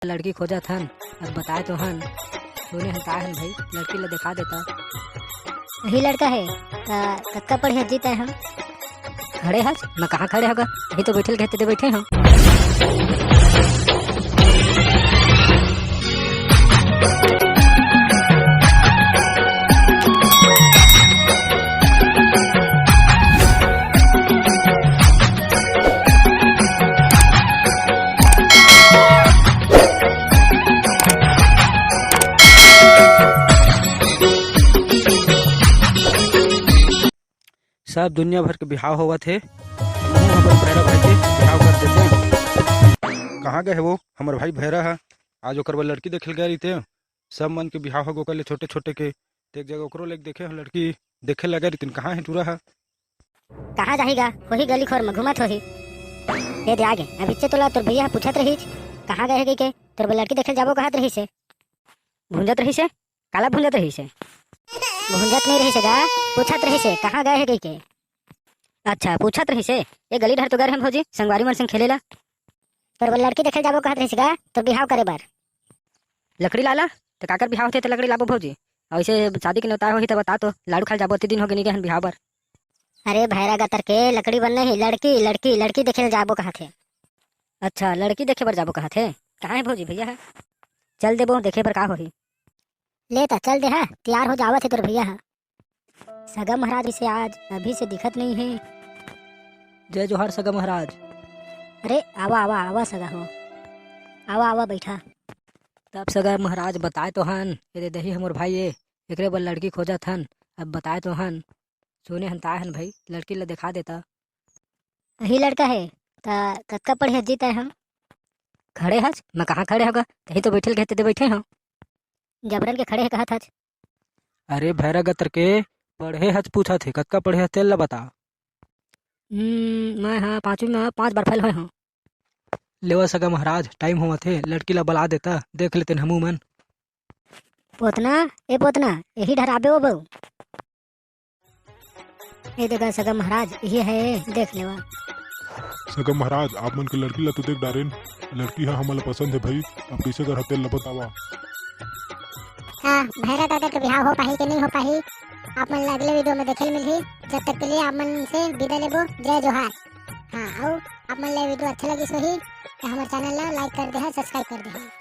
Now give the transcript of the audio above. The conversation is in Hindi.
लड़की खोजत हन और बताए तो हन सुने हन का हन भाई लड़की ला दिखा देता। यही लड़का है कक्का पढ़े जीता है हम खड़े हस मैं कहाँ खड़े होगा यही तो बैठे कहते बैठे हम। सब दुनिया भर के बिहाव होवा थे भैरा भाई के बिहाव कर देते हैं। कहाँ गए है वो हमारे भाई भैरा है आज ओकर वो लड़की देखे गए थे सब मन के बिहाव हो गए छोटे छोटे के एक जगह ओकरो लेके देखे लड़की देखे लगे रही कहाँ है टूरा है कहाँ जाएगा वही गली खोर में घुमत होही ये दे आगे अभी से तोला तोर भैया पूछत रही कहाँ गए है के तोर लड़की देखे जाबो कहत रही से भूंजत रही से काला भूंजत रही से भूंजत नहीं रही से गा पूछत रही से कहाँ गए है के अच्छा पूछत रही से ये गली ढर तो गए हम भौजी संगवारी मन संग खेलेला तोर लड़की देखे जाबो कहत रही से गा तो बिहाव करे बार लकड़ी लाला तो काकर बिहाव होते तो लकड़ी लाबो भौजी ऐसे शादी के नौता होही तो बता तो लाड़ू खाल जाबो दिन हो गए नहीं बिहाव बर। अरे भैरा गतर के लकड़ी बनने ही लड़की लड़की लड़की देखे जाबो कहा थे। अच्छा लड़की देखे बर जाबो कहा थे कहाँ है भौजी भैया है चल देबो देखे बर का होही लेता चल दे है तैयार हो जावत है तोर भैया है सगा महाराज से आज अभी से दिखत नहीं है। जय जोहार सगा महाराज। अरे आवा आवा आवा सगा हो आवा आवा बैठा। तब सगा महाराज बताए तो हन ये दही हमर भाई ये एकरे बर लड़की खोजत हन अब बताए तो हन सुने हन ता हन भाई लड़की ला दिखा देता। यही लड़का है कक्का पढ़े जीता है हम खड़े हस मैं कहाँ खड़े होगा यही तो बैठे कहते बैठे हम जबरन के खड़े है कहा था। अरे भैरा गतर के पढ़े हज पूछा थे कक्का पढ़े तेल ला बता। मैं हाँ 5वीं में 5 बार फेल हुए हूँ। लेवा सगा महाराज टाइम हुआ थे लड़की ला बुला देता देख लेते हमू मन। पोतना ए पोतना यही ढराबे वो बहू ये देखा सगा महाराज ये है देख लेवा। सगा महाराज आप मन के लड़की ला तो देख डारेन लड़की है हमारा पसंद है भाई अब कैसे कर हतेल ला बतावा। हाँ भैरा दादा के बिहाव हो पाही कि नहीं हो पाही आप मन अगले वीडियो में देखे मिलही जब तक के लिए आप मन से विदा लेबो जय जोहार। हाँ और आप मन वीडियो अच्छा लगी सही तो हमारे चैनल ला लाइक कर दे सब्सक्राइब कर दे।